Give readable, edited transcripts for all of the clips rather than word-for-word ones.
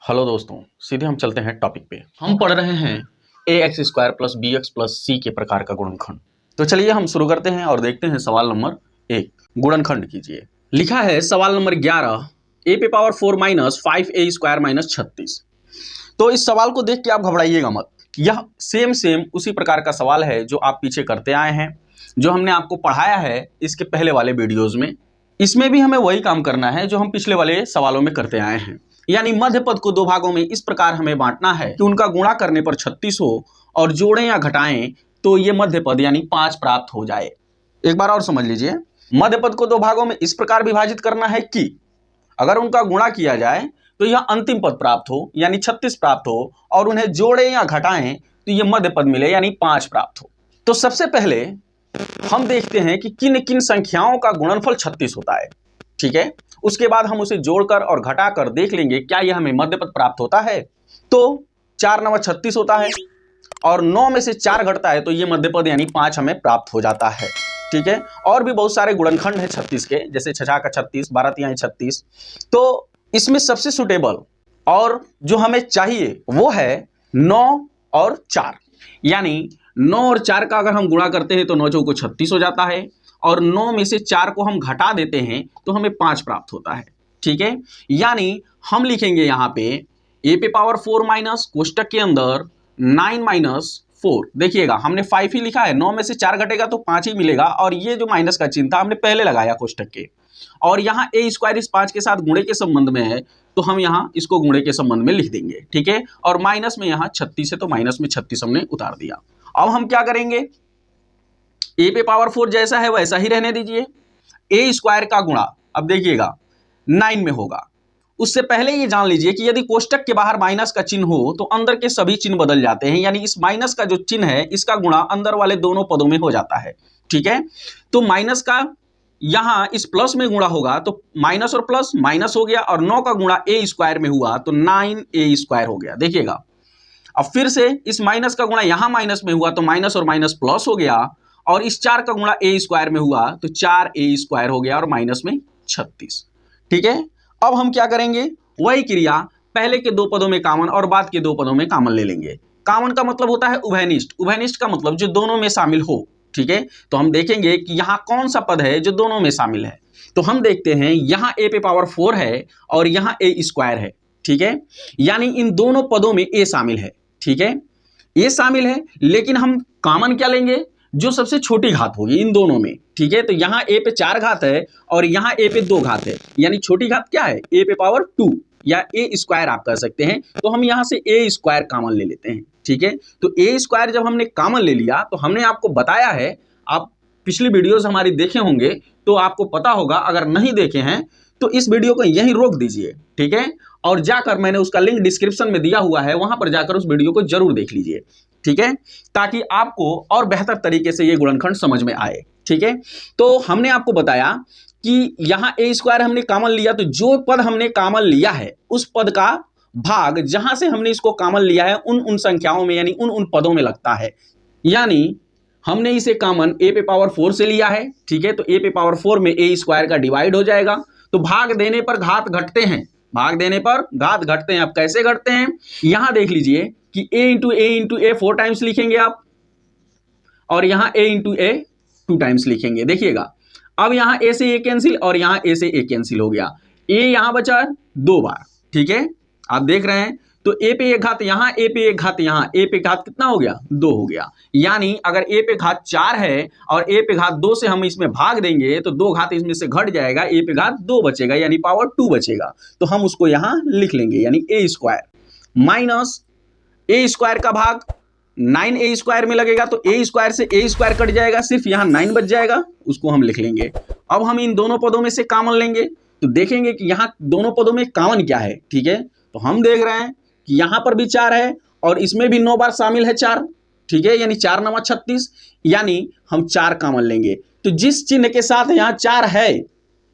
Hello दोस्तों, सीधे हम चलते हैं टॉपिक पे। हम पढ़ रहे हैं ax square plus b x plus c के प्रकार का गुणनखंड। तो चलिए हम शुरू करते हैं और देखते हैं सवाल नंबर 1। गुणनखंड कीजिए। लिखा है सवाल नंबर 11, a पे power 4 minus 5a square minus 36। तो इस सवाल को देख के आप घबराइएगा मत। यह सेम उसी प्रकार का सवाल है जो आप पीछे करते आए हैं, जो हमने आपको पढ़ाया है इसके पहले वाले वीडियोज में। इसमें भी हमें वही काम करना है जो हम पिछले वाले सवालों में करते आए हैं, यानी मध्य पद को दो भागों में इस प्रकार हमें बांटना है कि उनका गुणा करने पर 36 हो और जोड़ें या घटाएं तो ये मध्य पद यानी 5 प्राप्त हो जाए। एक बार और समझ लीजिए, मध्य पद को दो भागों में इस प्रकार विभाजित करना है कि अगर उनका गुणा किया जाए तो यह अंतिम पद प्राप्त हो यानी 36 प्राप्त हो, और उन्हें जोड़ें या घटाएं तो ये मध्य पद मिले यानी 5 प्राप्त हो। तो सबसे पहले हम देखते हैं कि किन किन संख्याओं का गुणनफल 36 होता है। ठीक है, उसके बाद हम उसे जोड़कर और घटाकर देख लेंगे क्या यह हमें मध्य पद प्राप्त होता है। तो 4 9 36 होता है और 9 में से 4 घटता है तो ये मध्य पद यानी 5 हमें प्राप्त हो जाता है। ठीक है, और भी बहुत सारे गुणनखंड है 36 के, जैसे 6 का 36, 12 तिहाई 36। तो इसमें सबसे सुटेबल और जो हमें चाहिए वो है 9 और 4, यानी 9 और 4 का अगर हम गुणा करते हैं तो 9 चौको 36 हो जाता है, और 9 में से 4 को हम घटा देते हैं तो हमें 5 प्राप्त होता है। ठीक है, यानी हम लिखेंगे यहाँ पे a पे पावर 4 माइनस कोष्टक के अंदर 9 माइनस 4। देखिएगा हमने 5 ही लिखा है, 9 में से 4 घटेगा तो 5 ही मिलेगा, और ये जो माइनस का चिन्ह था हमने पहले लगाया कोष्टक के, और यहाँ a स्क्वायर इस 5 के साथ गुणे के संबंध में है तो हम यहाँ इसको गुणे के संबंध में लिख देंगे। ठीक है, और माइनस में यहाँ 36 है तो माइनस में 36 हमने उतार दिया। अब हम क्या करेंगे, a पे पावर 4 जैसा है वैसा ही रहने दीजिए। a स्क्वायर का गुणा अब देखिएगा 9 में होगा। उससे पहले ये जान लीजिए कि यदि कोष्टक के बाहर माइनस का चिन्ह हो तो अंदर के सभी चिन्ह बदल जाते हैं, यानी इस माइनस का जो चिन्ह है इसका गुणा अंदर वाले दोनों पदों में हो जाता है। ठीक है, तो माइनस का यहां इस प्लस में गुणा होगा तो माइनस और प्लस माइनस हो गया, और 9 का गुणा a स्क्वायर में हुआ तो 9a स्क्वायर हो गया। देखिएगा अब फिर से इस माइनस का गुणा यहां माइनस में हुआ तो माइनस और माइनस प्लस हो गया, और इस 4 का गुणा a स्क्वायर में हुआ तो 4a स्क्वायर हो गया, और माइनस में 36। ठीक है, अब हम क्या करेंगे, वही क्रिया पहले के दो पदों में कॉमन और बाद के दो पदों में कॉमन ले लेंगे। कॉमन का मतलब होता है उभयनिष्ठ, उभयनिष्ठ का मतलब जो दोनों में शामिल हो। ठीक है, तो हम देखेंगे कि यहाँ कौन सा पद है जो दोनों में शामिल है। तो हम देखते हैं यहाँ a पे पावर 4 है और यहाँ a स्क्वायर है। ठीक है, यानी इन दोनों पदों में a शामिल है। ठीक है, a शामिल है, लेकिन हम कॉमन क्या लेंगे, जो सबसे छोटी घात होगी इन दोनों में। ठीक है, तो यहाँ a पे 4 घात है और यहाँ a पे 2 घात है, यानी छोटी घात क्या है, a पे पावर 2 या a स्क्वायर आप कह सकते हैं। तो हम यहाँ से a स्क्वायर कॉमन ले लेते हैं। ठीक है, तो a स्क्वायर जब हमने कॉमन ले लिया तो हमने आपको बताया है, आप पिछली वीडियोज हमारी देखे होंगे तो आपको पता होगा, अगर नहीं देखे हैं तो इस वीडियो को यहीं रोक दीजिए। ठीक है, और जाकर मैंने उसका लिंक डिस्क्रिप्शन में दिया हुआ है, वहां पर जाकर उस वीडियो को जरूर देख लीजिए। ठीक है, ताकि आपको और बेहतर तरीके से ये गुणनखंड समझ में आए। ठीक है, तो हमने आपको बताया कि यहाँ a स्क्वायर हमने कॉमन लिया, तो जो पद हमने कॉमन लिया है उस पद का भाग जहां से हमने इसको कॉमन लिया है उन संख्याओं में यानी उन पदों में लगता है। यानी हमने इसे कॉमन a पे पावर 4 से लिया है। ठीक है, तो a पे पावर 4 में a स्क्वायर का डिवाइड हो जाएगा, तो भाग देने पर घात घटते हैं, भाग देने पर घात घटते हैं। अब कैसे घटते हैं, यहां देख लीजिए कि a इंटू ए 4 टाइम्स लिखेंगे आप, और यहाँ a इंटू ए 2 टाइम्स लिखेंगे। देखिएगा अब यहाँ a से a कैंसिल और यहाँ a से a कैंसिल हो गया, a यहाँ बचा 2 बार। ठीक है, आप देख रहे हैं, तो a पे एक घात यहाँ, a पे एक घात यहाँ, a पे घात कितना हो गया, 2 हो गया। यानी अगर a पे घात 4 है और a पे घात 2 से हम इसमें भाग देंगे तो 2 घात इसमें से घट जाएगा, a पे घात 2 बचेगा यानी पावर 2 बचेगा। तो हम उसको यहाँ लिख लेंगे, यानी a square minus a square का भाग 9a स्क्वायर में लगेगा, तो a स्क्वायर से a स्क्वायर कट जाएगा, सिर्फ यहाँ 9 बच जाएगा, उसको हम लिख लेंगे। अब हम इन दोनों पदों में से कॉमन लेंगे तो देखेंगे कि यहाँ दोनों पदों में कॉमन क्या है। ठीक है, तो हम देख रहे हैं कि यहाँ पर भी 4 है और इसमें भी 9 बार शामिल है 4। ठीक है, यानी 4 9 36, यानी हम 4 कॉमन लेंगे। तो जिस चिन्ह के साथ यहाँ 4 है,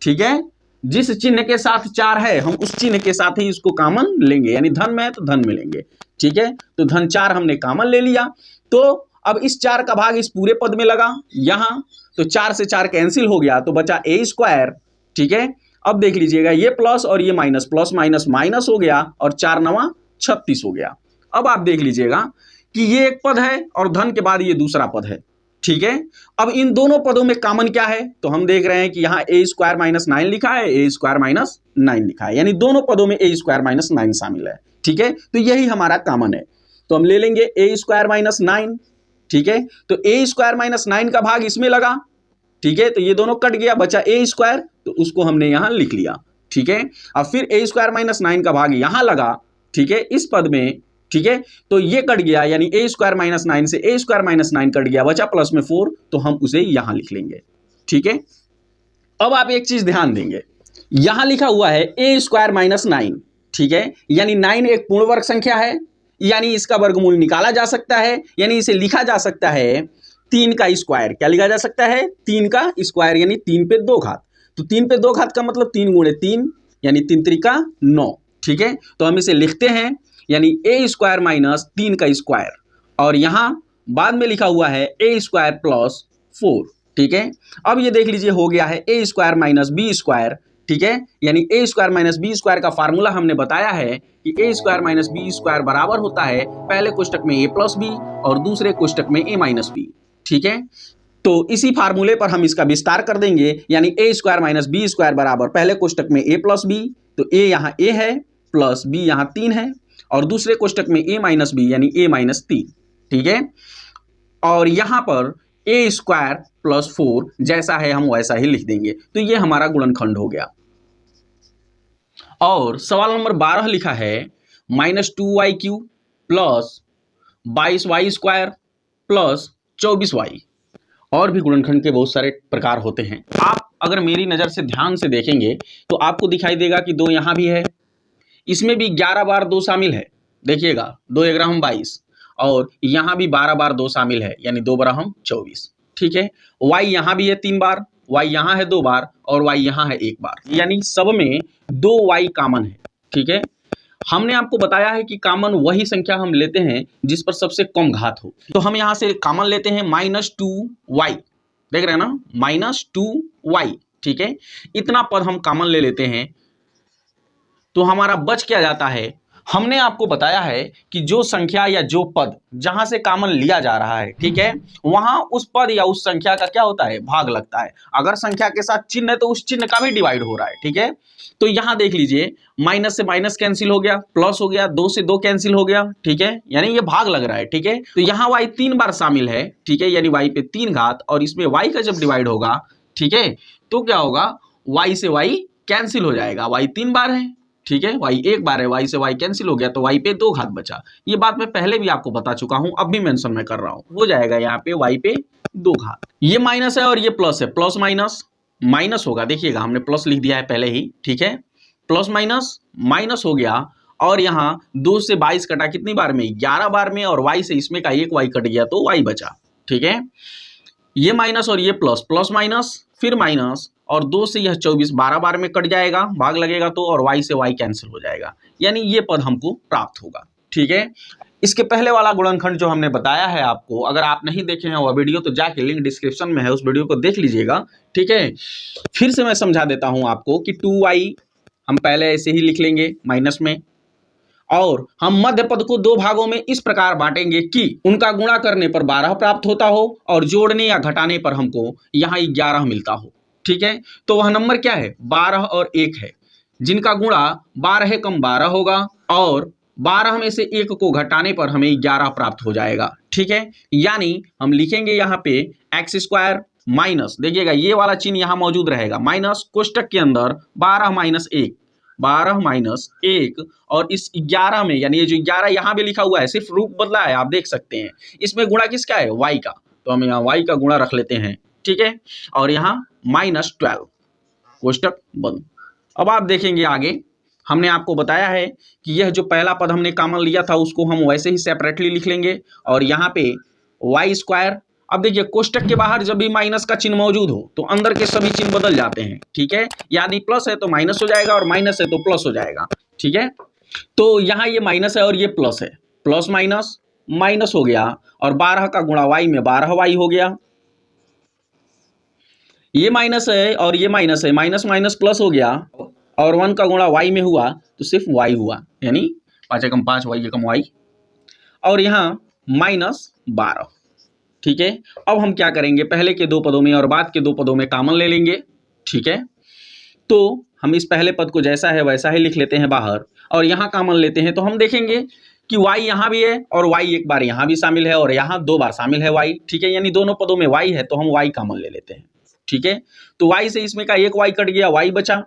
ठीक है, जिस चिन्ह के साथ 4 है हम उस चिन्ह के साथ ही इसको कॉमन लेंगे, यानी धन में है तो धन में लेंगे। ठीक है, तो धन 4 हमने कॉमन ले लिया, तो अब इस 4 का भाग इस पूरे पद में लगा यहाँ, तो 4 से 4 कैंसिल हो गया तो बचा a स्क्वायर। ठीक है, अब देख लीजिएगा ये प्लस और ये माइनस, प्लस माइनस माइनस हो गया और 4 9 36 हो गया। अब आप देख लीजिएगा कि ये एक पद है और धन के बाद ये दूसरा पद है, ठीक है। अब इन दोनों पदों में कॉमन क्या है, तो हम देख रहे हैं कि यहाँ ए स्क्वायर माइनस 9 लिखा है, ए स्क्वायर माइनस 9 लिखा है, यानी दोनों पदों में ए स्क्वायर माइनस 9 शामिल है, ठीक है। तो यही हमारा कॉमन है, तो हम ले लेंगे ए स्क्वायर माइनस 9, ठीक है। तो ए स्क्वायर माइनस 9 का भाग इसमें लगा, ठीक है, तो ये दोनों कट गया, बचा ए स्क्वायर, तो उसको हमने यहां लिख लिया, ठीक है। अब फिर ए स्क्वायर माइनस 9 का भाग यहां लगा, ठीक है, इस पद में, ठीक है, तो ये कट गया, यानी ए स्क्वायर माइनस 9 से ए स्क्वायर माइनस 9 कट गया, बचा प्लस में 4, तो हम उसे यहां लिख लेंगे, ठीक है। अब आप एक चीज ध्यान देंगे, यहां लिखा हुआ है ए स्क्वायर माइनस 9, ठीक है, यानी 9 एक पूर्ण वर्ग संख्या है, यानी इसका वर्गमूल निकाला जा सकता है, यानी इसे लिखा जा सकता है 3 का स्क्वायर। क्या लिखा जा सकता है, 3 का स्क्वायर, यानी 3 पे 2 घात। तो 3 पे 2 घात का मतलब 3 गुणे 3, यानी 3 त्रिका 9, ठीक है। तो हम इसे लिखते हैं, यानी ए स्क्वायर माइनस 3 का स्क्वायर, और यहां बाद में लिखा हुआ है ए स्क्वायर प्लस 4, ठीक है। अब ये देख लीजिए हो गया है ए स्क्वायर माइनस बी स्क्वायर, ठीक है, यानी ए स्क्वायर माइनस बी स्क्वायर का फार्मूला हमने बताया है कि ए स्क्वायर माइनस बी स्क्वायर बराबर होता है पहले कोष्टक में ए प्लस बी और दूसरे कोष्टक में ए माइनस बी, ठीक है। तो इसी फार्मूले पर हम इसका विस्तार कर देंगे, यानी ए स्क्वायर माइनस बी स्क्वायर बराबर पहले कोष्टक में ए प्लस बी, तो ए यहाँ ए है प्लस बी यहाँ 3 है, और दूसरे कोष्टक में ए माइनस बी यानी ए माइनस 3, ठीक है। और यहां पर ए स्क्वायर प्लस 4 जैसा है हम वैसा ही लिख देंगे, तो ये हमारा गुणनखंड हो गया। और सवाल नंबर 12 लिखा है -2y³ plus 22y square plus 24y। और भी गुणनखंड के बहुत सारे प्रकार होते हैं, आप अगर मेरी नज़र से ध्यान से देखेंगे तो आपको दिखाई देगा कि 2 यहाँ भी है, इसमें भी 11 बार 2 शामिल है, देखिएगा 2 ग्राम 22, और यहाँ भी 12 बार 2 शामिल है, यानी 2 बराम 24, ठीक है। y यहाँ भी है 3 बार, y यहाँ है 2 बार, और y यहाँ है 1 बार, यानी सब में 2y कॉमन है, ठीक है। हमने आपको बताया है कि कॉमन वही संख्या हम लेते हैं जिस पर सबसे कम घात हो, तो हम यहां से कॉमन लेते हैं -2y, देख रहे हैं ना, -2y, ठीक है। इतना पद हम कॉमन ले लेते हैं, तो हमारा बच क्या जाता है, हमने आपको बताया है कि जो संख्या या जो पद जहां से कॉमन लिया जा रहा है, ठीक है, वहां उस पद या उस संख्या का क्या होता है, भाग लगता है। अगर संख्या के साथ चिन्ह है तो उस चिन्ह का भी डिवाइड हो रहा है, ठीक है। तो यहां देख लीजिए, माइनस से माइनस कैंसिल हो गया, प्लस हो गया, 2 से 2 कैंसिल हो गया, ठीक है, यानी ये भाग लग रहा है, ठीक है। तो यहाँ y 3 बार शामिल है, ठीक है, यानी y पे 3 घात, और इसमें y का जब डिवाइड होगा, ठीक है, तो क्या होगा, y से y कैंसिल हो जाएगा, y 3 बार है, ठीक है, y 1 बार है, y से y कैंसिल हो गया, तो y पे 2 घात बचा। ये बात मैं पहले भी आपको बता चुका हूं, अब भी मेंशन मैं कर रहा हूं, हो जाएगा यहाँ पे y पे 2 घात। ये माइनस है और ये प्लस है, प्लस माइनस माइनस होगा, देखिएगा हमने प्लस लिख दिया है पहले ही, ठीक है, प्लस माइनस माइनस हो गया, और यहाँ 2 से 22 कटा कितनी बार में, 11 बार में, और y से इसमें का एक y कट गया तो y बचा, ठीक है। ये माइनस और ये प्लस, प्लस माइनस फिर माइनस, और 2 से यह 24 12 बार में कट जाएगा, भाग लगेगा तो, और y से y कैंसिल हो जाएगा, यानी ये पद हमको प्राप्त होगा, ठीक है। इसके पहले वाला गुणनखंड जो हमने बताया है आपको, अगर आप नहीं देखे हैं वह वीडियो तो जाके लिंक डिस्क्रिप्शन में है, उस वीडियो को देख लीजिएगा, ठीक है। फिर से मैं समझा देता हूं आपको कि 2y हम पहले ऐसे ही लिख लेंगे माइनस में, और हम मध्य पद को 2 भागों में इस प्रकार बांटेंगे कि उनका गुणा करने पर 12 प्राप्त होता हो और जोड़ने या घटाने पर हमको यहाँ 11 मिलता हो, ठीक है। तो वह नंबर क्या है, 12 और 1 है, जिनका गुणा 12 कम 12 होगा, और 12 में से 1 को घटाने पर हमें 11 प्राप्त हो जाएगा, ठीक है। यानी हम लिखेंगे यहाँ पे एक्स स्क्वायर माइनस, देखिएगा ये वाला चिन्ह यहाँ मौजूद रहेगा, माइनस कोष्टक के अंदर 12 माइनस 1, 12 माइनस 1, और इस 11 में, यानी ये जो 11 यहाँ भी लिखा हुआ है, सिर्फ रूप बदला है, आप देख सकते हैं, इसमें गुणा किसका है, y का, तो हम यहाँ y का गुणा रख लेते हैं, ठीक है, और यहाँ -12, कोष्टक बंद। अब आप देखेंगे आगे, हमने आपको बताया है कि यह जो पहला पद हमने कॉमन लिया था उसको हम वैसे ही सेपरेटली लिख लेंगे, और यहाँ पे y स्क्वायर, अब देखिए कोष्टक के बाहर जब भी माइनस का चिन्ह मौजूद हो तो अंदर के सभी चिन्ह बदल जाते हैं, ठीक है, यानी प्लस है तो माइनस हो जाएगा, और माइनस है तो प्लस हो जाएगा, ठीक है। तो यहाँ ये माइनस है और ये प्लस है, प्लस माइनस माइनस हो गया, और 12 का गुणा y में 12y हो गया, ये माइनस है और ये माइनस है, माइनस माइनस प्लस हो गया और 1 का गुणा y में हुआ तो सिर्फ y हुआ, यानी 5 एकम 5 y एकम y, और यहाँ -12। ठीक है, अब हम क्या करेंगे, पहले के दो पदों में और बाद के दो पदों में कॉमन ले लेंगे। ठीक है, तो हम इस पहले पद को जैसा है वैसा ही लिख लेते हैं बाहर और यहाँ कॉमन लेते हैं, तो हम देखेंगे कि y यहाँ भी है और y एक बार यहाँ भी शामिल है और यहाँ 2 बार शामिल है y। ठीक है, यानी दोनों पदों में y है तो हम y कॉमन ले लेते हैं। ठीक है, तो y से इसमें का एक y कट गया, y बचा,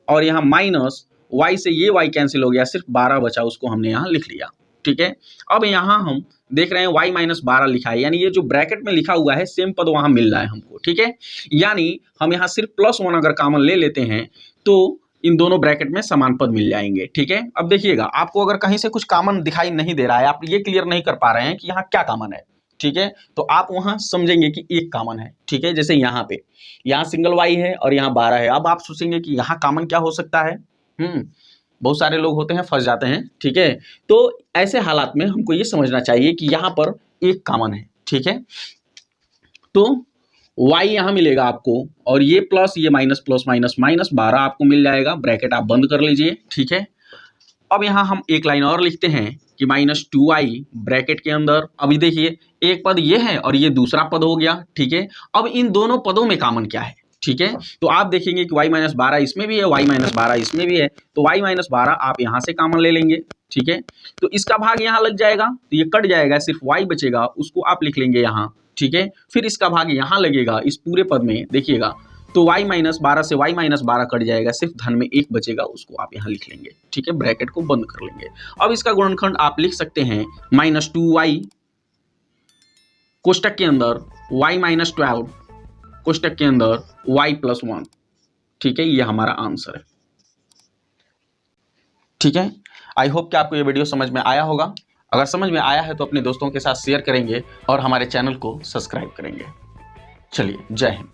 और यहाँ माइनस y से ये y कैंसिल हो गया, सिर्फ 12 बचा, उसको हमने यहाँ लिख लिया। ठीक है, अब यहाँ हम देख रहे हैं y माइनस 12 लिखा है, यानी ये जो ब्रैकेट में लिखा हुआ है सेम पद वहां मिल रहा है हमको। ठीक है, यानी हम यहाँ सिर्फ +1 अगर कॉमन ले लेते हैं तो इन दोनों ब्रैकेट में समान पद मिल जाएंगे। ठीक है, अब देखिएगा, आपको अगर कहीं से कुछ कॉमन दिखाई नहीं दे रहा है, आप ये क्लियर नहीं कर पा रहे हैं कि यहाँ क्या कॉमन है, ठीक है, तो आप वहां समझेंगे कि एक कॉमन है। ठीक है, जैसे यहाँ पे, यहाँ सिंगल y है और यहाँ 12 है, अब आप सोचेंगे कि यहाँ कॉमन क्या हो सकता है। बहुत सारे लोग होते हैं, फंस जाते हैं। ठीक है, तो ऐसे हालात में हमको ये समझना चाहिए कि यहाँ पर एक कॉमन है। ठीक है, तो y यहाँ मिलेगा आपको और ये प्लस ये माइनस प्लस माइनस -12 आपको मिल जाएगा, ब्रैकेट आप बंद कर लीजिए। ठीक है, अब यहाँ हम एक लाइन और लिखते हैं कि -2y ब्रैकेट के अंदर, अभी देखिए एक पद ये है और ये दूसरा पद हो गया। ठीक है, अब इन दोनों पदों में कॉमन क्या है। ठीक है, तो आप देखेंगे कि y माइनस 12 इसमें भी है, y माइनस 12 इसमें भी है, तो y माइनस 12 आप यहाँ से कॉमन ले लेंगे। ठीक है, तो इसका भाग यहाँ लग जाएगा तो ये कट जाएगा, सिर्फ y बचेगा, उसको आप लिख लेंगे यहाँ। ठीक है, फिर इसका भाग यहाँ लगेगा इस पूरे पद में, देखिएगा, तो y माइनस 12 से y माइनस 12 कट जाएगा, सिर्फ धन में 1 बचेगा, उसको आप यहाँ लिख लेंगे। ठीक है, ब्रैकेट को बंद कर लेंगे। अब इसका गुणनखंड आप लिख सकते हैं -2y कोष्टक के अंदर y माइनस 12 कोष्टक के अंदर y प्लस 1। ठीक है, ये हमारा आंसर है। ठीक है, आई होप कि आपको ये वीडियो समझ में आया होगा। अगर समझ में आया है तो अपने दोस्तों के साथ शेयर करेंगे और हमारे चैनल को सब्सक्राइब करेंगे। चलिए, जय हिंद।